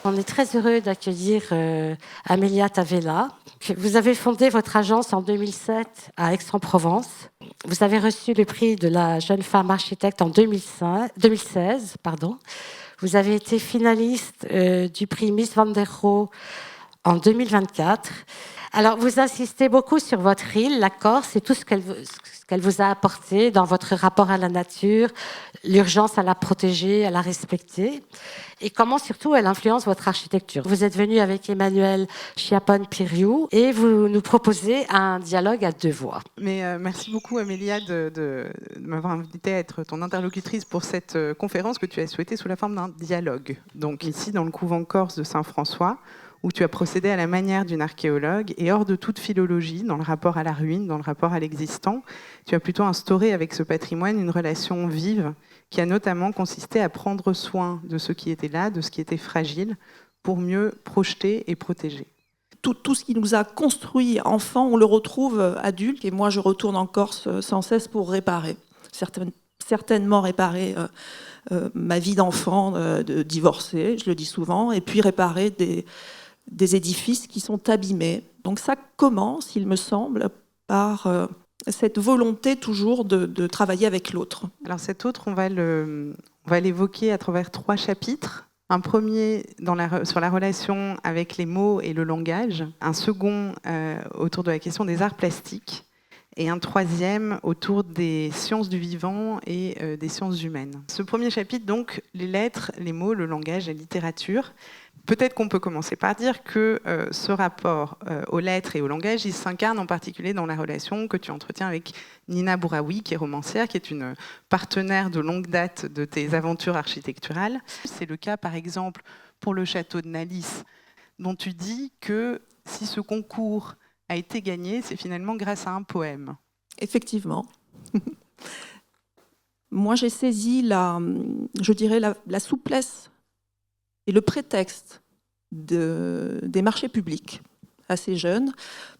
On est très heureux d'accueillir Amélia Tavella. Vous avez fondé votre agence en 2007 à Aix-en-Provence. Vous avez reçu le prix de la jeune femme architecte en 2016. Vous avez été finaliste du prix Miss Van der Rohe en 2024. Alors, vous insistez beaucoup sur votre île, la Corse, et tout ce qu'elle vous a apporté dans votre rapport à la nature, l'urgence à la protéger, à la respecter, et comment surtout elle influence votre architecture. Vous êtes venu avec Emmanuel Chiappon-Piriou et vous nous proposez un dialogue à deux voix. Mais merci beaucoup Amélia de m'avoir invité à être ton interlocutrice pour cette conférence que tu as souhaitée sous la forme d'un dialogue. Donc ici dans le couvent corse de Saint-François, où tu as procédé à la manière d'une archéologue et hors de toute philologie, dans le rapport à la ruine, dans le rapport à l'existant, tu as plutôt instauré avec ce patrimoine une relation vive qui a notamment consisté à prendre soin de ce qui était là, de ce qui était fragile, pour mieux projeter et protéger. Tout ce qui nous a construit enfants, on le retrouve adulte. Et moi, je retourne en Corse sans cesse pour réparer. Certainement réparer ma vie d'enfant, de divorcé, je le dis souvent, et puis réparer des édifices qui sont abîmés. Donc ça commence, il me semble, par cette volonté toujours de travailler avec l'autre. Alors cet autre, on va l'évoquer à travers 3 chapitres. Un premier sur la relation avec les mots et le langage, un second autour de la question des arts plastiques, et un troisième autour des sciences du vivant et des sciences humaines. Ce premier chapitre, donc, les lettres, les mots, le langage, la littérature. Peut-être qu'on peut commencer par dire que ce rapport aux lettres et au langage, il s'incarne en particulier dans la relation que tu entretiens avec Nina Bouraoui, qui est romancière, qui est une partenaire de longue date de tes aventures architecturales. C'est le cas, par exemple, pour le château de Nalis, dont tu dis que si ce concours a été gagné, c'est finalement grâce à un poème. Effectivement. Moi, j'ai saisi la souplesse et le prétexte des marchés publics assez jeunes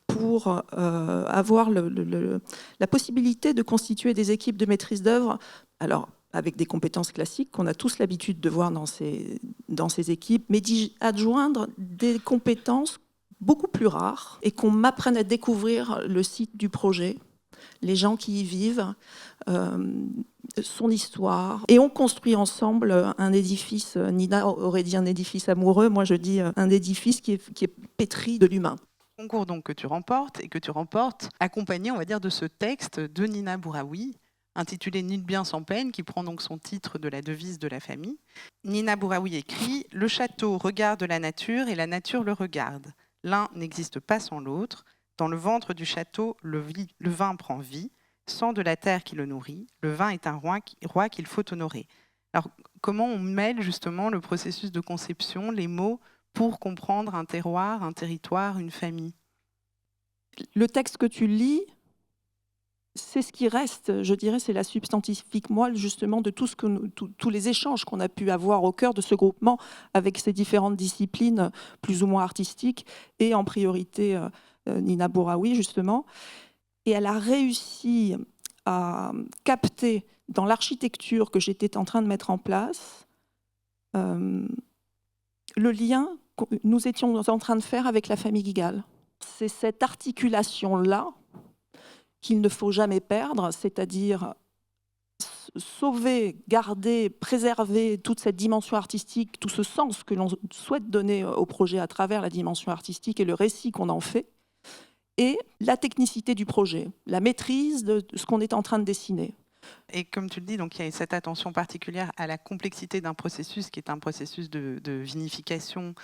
pour avoir la possibilité de constituer des équipes de maîtrise d'œuvre, alors avec des compétences classiques qu'on a tous l'habitude de voir dans ces équipes, mais d'y adjoindre des compétences beaucoup plus rares et qu'on m'apprenne à découvrir le site du projet, les gens qui y vivent, son histoire. Et on construit ensemble un édifice, Nina aurait dit un édifice amoureux, moi je dis un édifice qui est pétri de l'humain. Concours donc que tu remportes accompagné, on va dire, de ce texte de Nina Bouraoui, intitulé Ni de bien sans peine, qui prend donc son titre de la devise de la famille. Nina Bouraoui écrit « Le château regarde la nature et la nature le regarde. L'un n'existe pas sans l'autre. Dans le ventre du château, le vin prend vie. Sang de la terre qui le nourrit. Le vin est un roi qu'il faut honorer. » Alors, comment on mêle justement le processus de conception, les mots, pour comprendre un terroir, un territoire, une famille? Le texte que tu lis, c'est ce qui reste, je dirais, c'est la substantifique moelle justement de tous les échanges qu'on a pu avoir au cœur de ce groupement avec ces différentes disciplines plus ou moins artistiques et en priorité Nina Bouraoui justement. Et elle a réussi à capter dans l'architecture que j'étais en train de mettre en place le lien que nous étions en train de faire avec la famille Guigal. C'est cette articulation-là qu'il ne faut jamais perdre, c'est-à-dire sauver, garder, préserver toute cette dimension artistique, tout ce sens que l'on souhaite donner au projet à travers la dimension artistique et le récit qu'on en fait, et la technicité du projet, la maîtrise de ce qu'on est en train de dessiner. Et comme tu le dis, donc, il y a cette attention particulière à la complexité d'un processus qui est un processus de vinification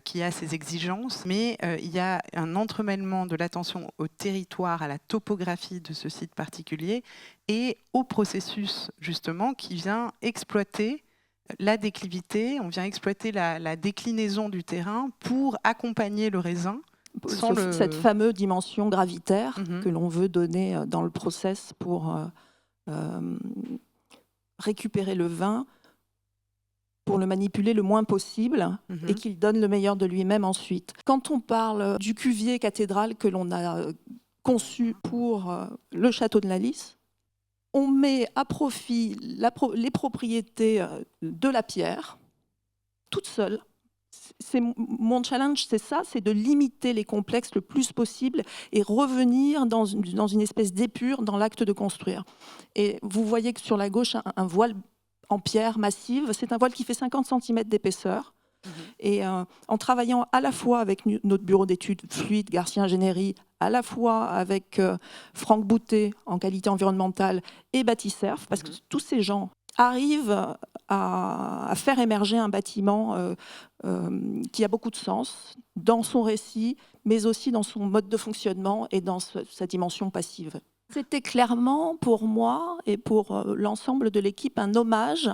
qui a ses exigences, mais il y a un entremêlement de l'attention au territoire, à la topographie de ce site particulier et au processus justement qui vient exploiter la déclivité, on vient exploiter la déclinaison du terrain pour accompagner le raisin. Cette fameuse dimension gravitaire que l'on veut donner dans le process pour récupérer le vin, pour le manipuler le moins possible et qu'il donne le meilleur de lui-même ensuite. Quand on parle du cuvier cathédral que l'on a conçu pour le château de Nalis, on met à profit les propriétés de la pierre, toute seule. mon challenge, c'est ça, c'est de limiter les complexes le plus possible et revenir dans une espèce d'épure dans l'acte de construire. Et vous voyez que sur la gauche, un voile en pierre massive, c'est un voile qui fait 50 cm d'épaisseur. Et en travaillant à la fois avec notre bureau d'études Fluide, Garcia Ingénierie, à la fois avec Franck Boutet en qualité environnementale et Bâti-Cerf, parce que tous ces gens arrivent à faire émerger un bâtiment qui a beaucoup de sens dans son récit, mais aussi dans son mode de fonctionnement et dans sa dimension passive. C'était clairement pour moi et pour l'ensemble de l'équipe un hommage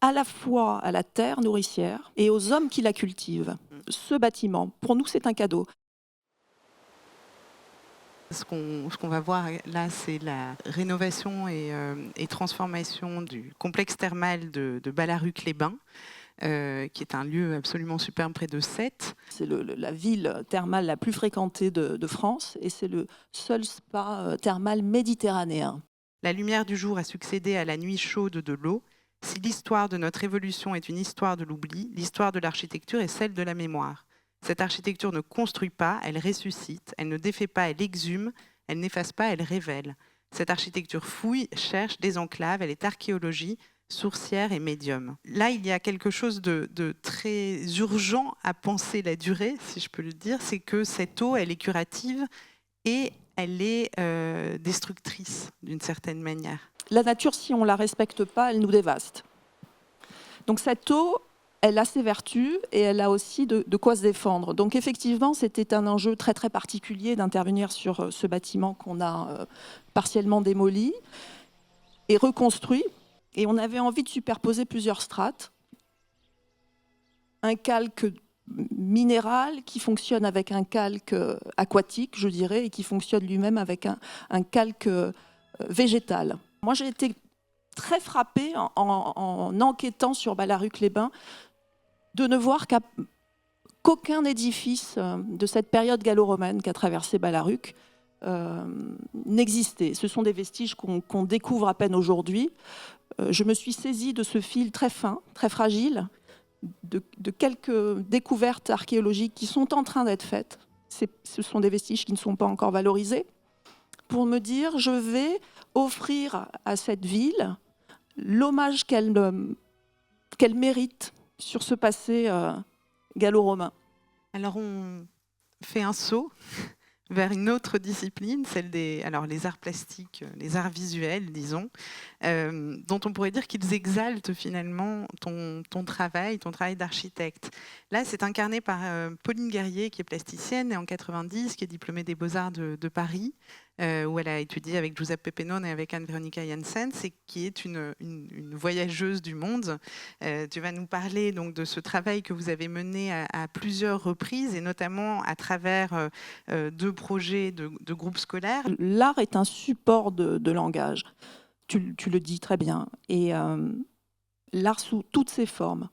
à la fois à la terre nourricière et aux hommes qui la cultivent. Ce bâtiment, pour nous, c'est un cadeau. Ce qu'on va voir là, c'est la rénovation et transformation du complexe thermal de Ballaruc-les-Bains, qui est un lieu absolument superbe près de Sète. C'est la ville thermale la plus fréquentée de France et c'est le seul spa thermal méditerranéen. La lumière du jour a succédé à la nuit chaude de l'eau. Si l'histoire de notre évolution est une histoire de l'oubli, l'histoire de l'architecture est celle de la mémoire. Cette architecture ne construit pas, elle ressuscite, elle ne défait pas, elle exhume, elle n'efface pas, elle révèle. Cette architecture fouille, cherche, désenclave, elle est archéologie, sourcière et médium. Là, il y a quelque chose de très urgent à penser la durée, si je peux le dire, c'est que cette eau, elle est curative et elle est destructrice d'une certaine manière. La nature, si on ne la respecte pas, elle nous dévaste. Donc cette eau, elle a ses vertus et elle a aussi de quoi se défendre. Donc effectivement, c'était un enjeu très très particulier d'intervenir sur ce bâtiment qu'on a partiellement démoli et reconstruit. Et on avait envie de superposer plusieurs strates. Un calque minéral qui fonctionne avec un calque aquatique, je dirais, et qui fonctionne lui-même avec un calque végétal. Moi, j'ai été très frappée en enquêtant sur Ballaruc-les-Bains de ne voir qu'aucun édifice de cette période gallo-romaine qu'a traversé Ballaruc n'existait. Ce sont des vestiges qu'on découvre à peine aujourd'hui. Je me suis saisie de ce fil très fin, très fragile, de quelques découvertes archéologiques qui sont en train d'être faites. Ce sont des vestiges qui ne sont pas encore valorisés, pour me dire, je vais offrir à cette ville l'hommage qu'elle mérite sur ce passé gallo-romain. Alors on fait un saut vers une autre discipline, celle des les arts plastiques, les arts visuels, disons, dont on pourrait dire qu'ils exaltent finalement ton travail d'architecte. Là, c'est incarné par Pauline Guerrier, qui est plasticienne, née en 90, qui est diplômée des Beaux-Arts de Paris, où elle a étudié avec Giuseppe Pennone et avec Anne-Veronica Janssens, et qui est une voyageuse du monde. Tu vas nous parler donc de ce travail que vous avez mené à plusieurs reprises, et notamment à travers 2 projets de groupes scolaires. L'art est un support de langage, tu le dis très bien, et l'art sous toutes ses formes.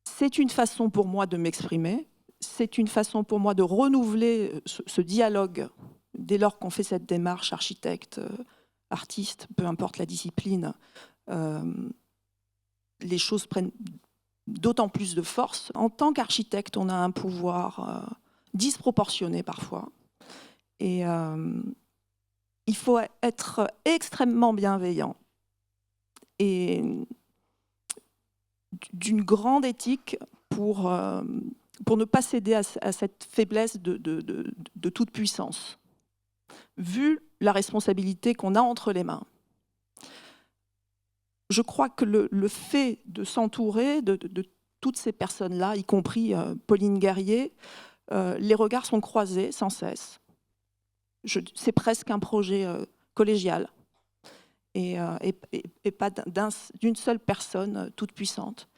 C'est une façon pour moi de m'exprimer, c'est une façon pour moi de renouveler ce dialogue dès lors qu'on fait cette démarche architecte, artiste, peu importe la discipline. Les choses prennent d'autant plus de force. En tant qu'architecte, on a un pouvoir disproportionné parfois. Et il faut être extrêmement bienveillant et d'une grande éthique pour ne pas céder à cette faiblesse de toute puissance, vu la responsabilité qu'on a entre les mains. Je crois que le fait de s'entourer de toutes ces personnes-là, y compris Pauline Guerrier, les regards sont croisés sans cesse. C'est presque un projet collégial et pas d'une seule personne toute puissante.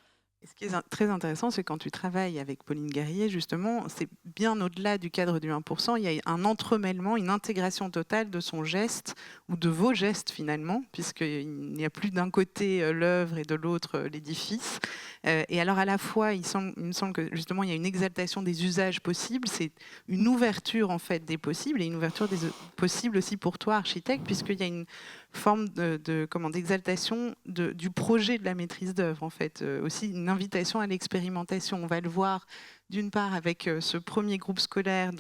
Ce qui est très intéressant, c'est quand tu travailles avec Pauline Guerrier, justement, c'est bien au-delà du cadre du 1%, il y a un entremêlement, une intégration totale de son geste, ou de vos gestes finalement, puisqu'il n'y a plus d'un côté l'œuvre et de l'autre l'édifice. Et alors à la fois, il me semble que justement, il y a une exaltation des usages possibles, c'est une ouverture en fait des possibles, et une ouverture des possibles aussi pour toi, architecte, puisqu'il y a forme d'exaltation du projet de la maîtrise d'œuvre, en fait. Aussi une invitation à l'expérimentation. On va le voir d'une part avec ce premier groupe scolaire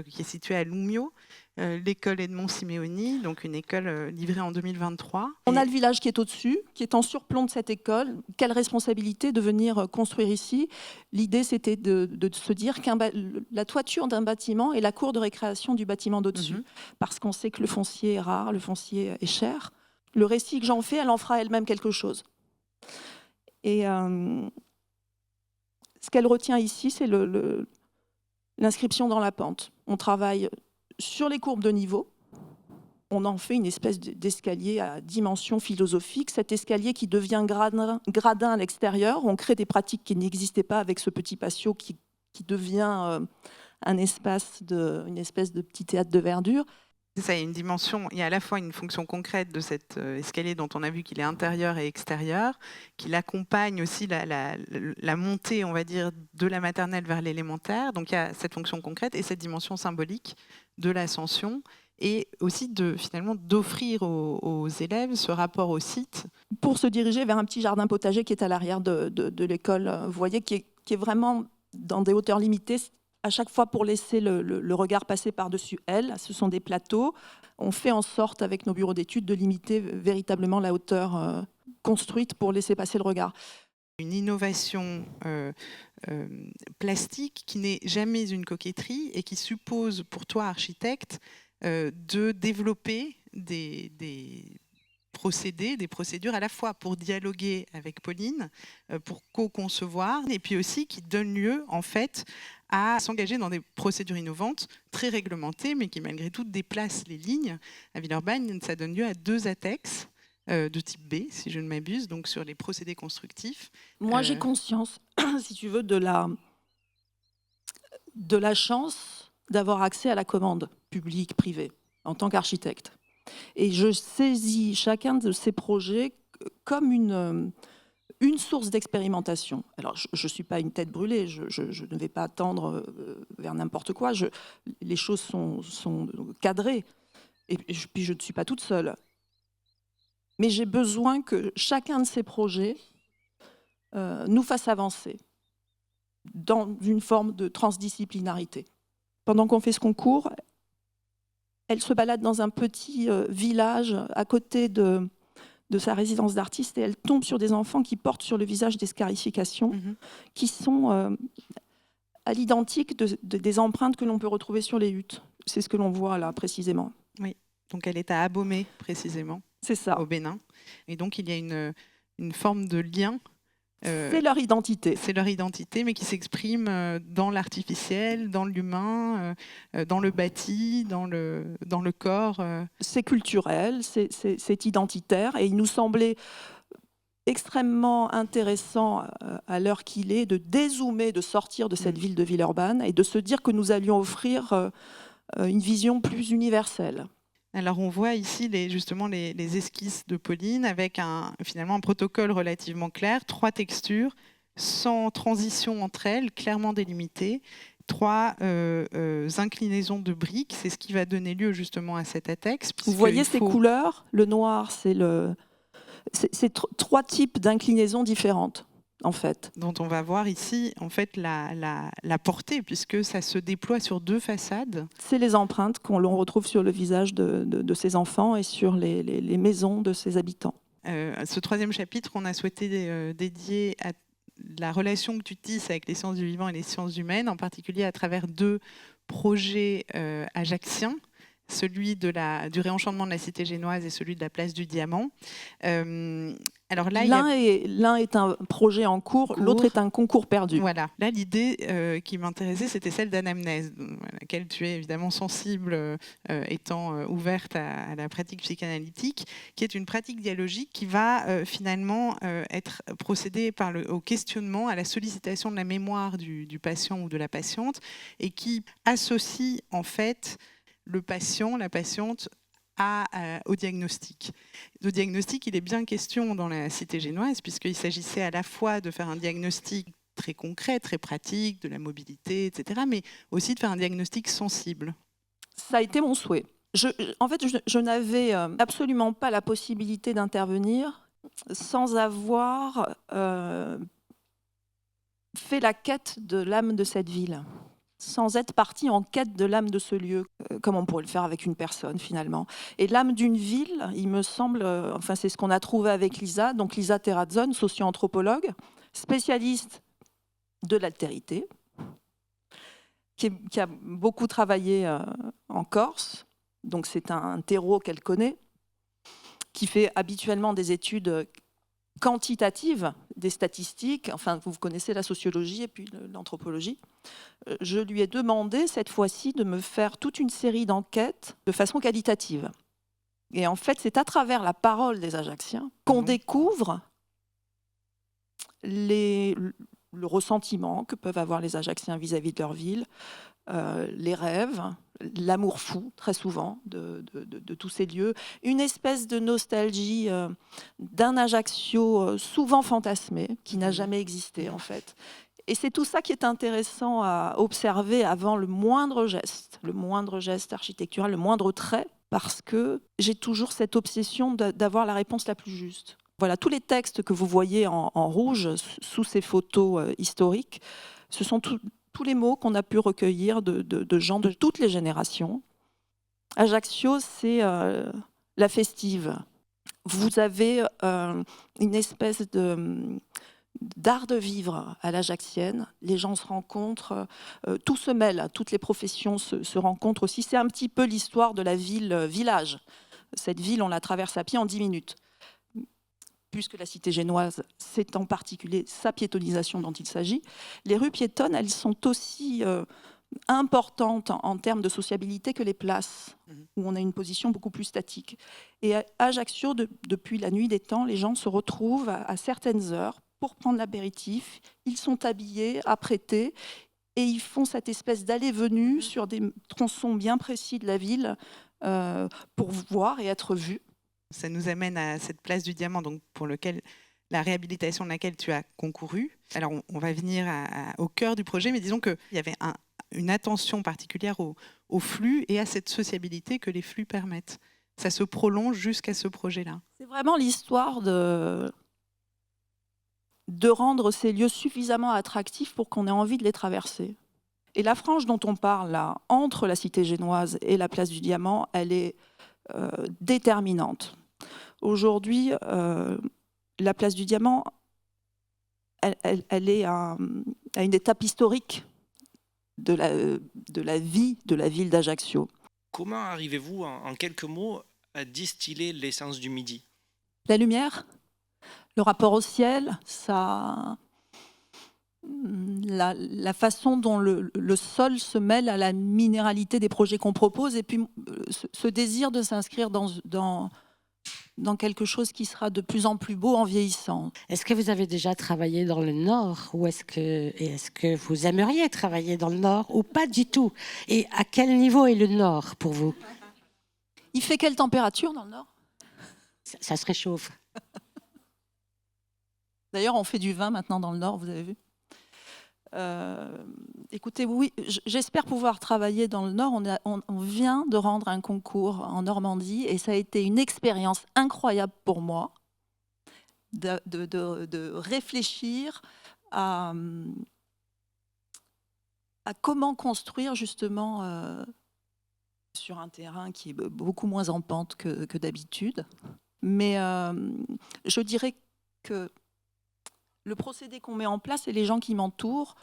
qui est situé à Lumio, l'école Edmond Simeoni, donc une école livrée en 2023. On a le village qui est au-dessus, qui est en surplomb de cette école. Quelle responsabilité de venir construire ici. L'idée, c'était de se dire que la toiture d'un bâtiment est la cour de récréation du bâtiment d'au-dessus. Parce qu'on sait que le foncier est rare, le foncier est cher. Le récit que j'en fais, elle en fera elle-même quelque chose. Et ce qu'elle retient ici, c'est l'inscription dans la pente. On travaille sur les courbes de niveau. On en fait une espèce d'escalier à dimension philosophique. Cet escalier qui devient gradin à l'extérieur. On crée des pratiques qui n'existaient pas avec ce petit patio qui devient une espèce de petit théâtre de verdure. C'est ça, il y a une dimension, il y a à la fois une fonction concrète de cet escalier dont on a vu qu'il est intérieur et extérieur, qu'il accompagne aussi la montée, on va dire, de la maternelle vers l'élémentaire. Donc il y a cette fonction concrète et cette dimension symbolique de l'ascension, et aussi finalement d'offrir aux élèves ce rapport au site. Pour se diriger vers un petit jardin potager qui est à l'arrière de l'école, vous voyez, qui est vraiment dans des hauteurs limitées, à chaque fois pour laisser le regard passer par-dessus elle. Ce sont des plateaux. On fait en sorte, avec nos bureaux d'études, de limiter véritablement la hauteur construite pour laisser passer le regard. Une innovation plastique qui n'est jamais une coquetterie et qui suppose, pour toi, architecte, de développer des procédures à la fois pour dialoguer avec Pauline, pour co-concevoir, et puis aussi qui donnent lieu, en fait, à s'engager dans des procédures innovantes, très réglementées, mais qui malgré tout déplacent les lignes. À Villeurbanne, ça donne lieu à 2 ATEX de type B, si je ne m'abuse, donc sur les procédés constructifs. Moi, j'ai conscience, si tu veux, de la chance d'avoir accès à la commande publique, privée, en tant qu'architecte. Et je saisis chacun de ces projets comme une source d'expérimentation. Alors, je ne suis pas une tête brûlée, je ne vais pas tendre vers n'importe quoi. Les choses sont cadrées, et puis je ne suis pas toute seule. Mais j'ai besoin que chacun de ces projets nous fasse avancer dans une forme de transdisciplinarité. Pendant qu'on fait ce concours, elle se balade dans un petit village à côté de sa résidence d'artiste et elle tombe sur des enfants qui portent sur le visage des scarifications qui sont à l'identique des empreintes que l'on peut retrouver sur les huttes. C'est ce que l'on voit là précisément. Oui, donc elle est à Abomey précisément. C'est ça. Au Bénin. Et donc il y a une forme de lien. C'est leur identité. C'est leur identité, mais qui s'exprime dans l'artificiel, dans l'humain, dans le bâti, dans le corps. C'est culturel, c'est identitaire, et il nous semblait extrêmement intéressant à l'heure qu'il est de dézoomer, de sortir de cette ville de Villeurbanne et de se dire que nous allions offrir une vision plus universelle. Alors on voit ici justement les esquisses de Pauline avec finalement un protocole relativement clair, 3 textures, sans transition entre elles, clairement délimitées, 3 inclinaisons de briques, c'est ce qui va donner lieu justement à cet ATEX. Vous voyez ces couleurs, le noir, c'est 3 types d'inclinaisons différentes. En fait. Dont on va voir ici en fait la portée, puisque ça se déploie sur 2 façades. C'est les empreintes qu'on retrouve sur le visage de ces enfants et sur les maisons de ces habitants. Ce 3e chapitre, on a souhaité dédier à la relation que tu tisses avec les sciences du vivant et les sciences humaines, en particulier à travers 2 projets ajaxiens, celui du réenchantement de la cité génoise et celui de la place du Diamant. Alors là, l'un est un projet en cours, l'autre est un concours perdu. Voilà. Là, l'idée qui m'intéressait, c'était celle d'anamnèse, à laquelle tu es évidemment sensible, étant ouverte à la pratique psychanalytique, qui est une pratique dialogique qui va finalement être procédée au questionnement, à la sollicitation de la mémoire du patient ou de la patiente, et qui associe en fait le patient, la patiente, au diagnostic. Le diagnostic, il est bien question dans la cité génoise, puisqu'il s'agissait à la fois de faire un diagnostic très concret, très pratique, de la mobilité, etc., mais aussi de faire un diagnostic sensible. Ça a été mon souhait. En fait, je n'avais absolument pas la possibilité d'intervenir sans avoir fait la quête de l'âme de cette ville, sans être partie en quête de l'âme de ce lieu, comme on pourrait le faire avec une personne finalement. Et l'âme d'une ville, il me semble, enfin c'est ce qu'on a trouvé avec Lisa, donc Lisa Terrazon, socio-anthropologue, spécialiste de l'altérité, qui a beaucoup travaillé en Corse, donc c'est un terreau qu'elle connaît, qui fait habituellement des études quantitatives, des statistiques, enfin vous connaissez la sociologie et puis l'anthropologie. Je lui ai demandé cette fois-ci de me faire toute une série d'enquêtes de façon qualitative. Et en fait, c'est à travers la parole des Ajacciens qu'on découvre le ressentiment que peuvent avoir les Ajacciens vis-à-vis de leur ville, les rêves, l'amour fou, très souvent, de tous ces lieux, une espèce de nostalgie d'un Ajaccio souvent fantasmé, qui n'a jamais existé en fait. Et c'est tout ça qui est intéressant à observer avant le moindre geste architectural, le moindre trait, parce que j'ai toujours cette obsession d'avoir la réponse la plus juste. Voilà, tous les textes que vous voyez en rouge sous ces photos historiques, ce sont tous les mots qu'on a pu recueillir de gens de toutes les générations. Ajaccio, c'est la festive. Vous avez une espèce d'art de vivre à l'ajaccienne. Les gens se rencontrent, tout se mêle, toutes les professions se rencontrent aussi. C'est un petit peu l'histoire de la ville-village. Cette ville, on la traverse à pied en 10 minutes. Puisque la cité génoise, c'est en particulier sa piétonisation dont il s'agit. Les rues piétonnes, elles sont aussi importantes en termes de sociabilité que les places, où on a une position beaucoup plus statique. Et à Ajaccio, depuis la nuit des temps, les gens se retrouvent à certaines heures pour prendre l'apéritif. Ils sont habillés, apprêtés, et ils font cette espèce d'aller-venue sur des tronçons bien précis de la ville pour voir et être vus. Ça nous amène à cette place du Diamant, donc pour la réhabilitation de laquelle tu as concouru. Alors, on va venir au cœur du projet, mais disons qu'il y avait une attention particulière au flux et à cette sociabilité que les flux permettent. Ça se prolonge jusqu'à ce projet-là. C'est vraiment l'histoire de rendre ces lieux suffisamment attractifs pour qu'on ait envie de les traverser. Et la frange dont on parle là, entre la cité génoise et la place du Diamant, elle est déterminante. Aujourd'hui, la place du Diamant, elle est à une étape historique de la vie de la ville d'Ajaccio. Comment arrivez-vous, en quelques mots, à distiller l'essence du Midi ? La lumière, le rapport au ciel, la façon dont le sol se mêle à la minéralité des projets qu'on propose, et puis ce désir de s'inscrire dans quelque chose qui sera de plus en plus beau en vieillissant. Est-ce que vous avez déjà travaillé dans le Nord ou est-ce que vous aimeriez travailler dans le Nord ou pas du tout? Et à quel niveau est le Nord pour vous? Il fait quelle température dans le Nord? Ça se réchauffe. D'ailleurs, on fait du vin maintenant dans le Nord, vous avez vu. Écoutez, oui, j'espère pouvoir travailler dans le Nord. On vient de rendre un concours en Normandie et ça a été une expérience incroyable pour moi de réfléchir à comment construire justement sur un terrain qui est beaucoup moins en pente que d'habitude. Mais je dirais que le procédé qu'on met en place et les gens qui m'entourent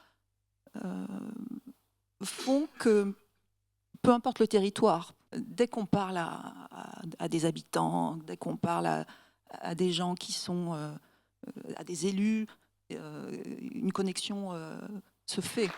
font que, peu importe le territoire, dès qu'on parle à des habitants, dès qu'on parle à des gens qui sont à des élus, une connexion se fait.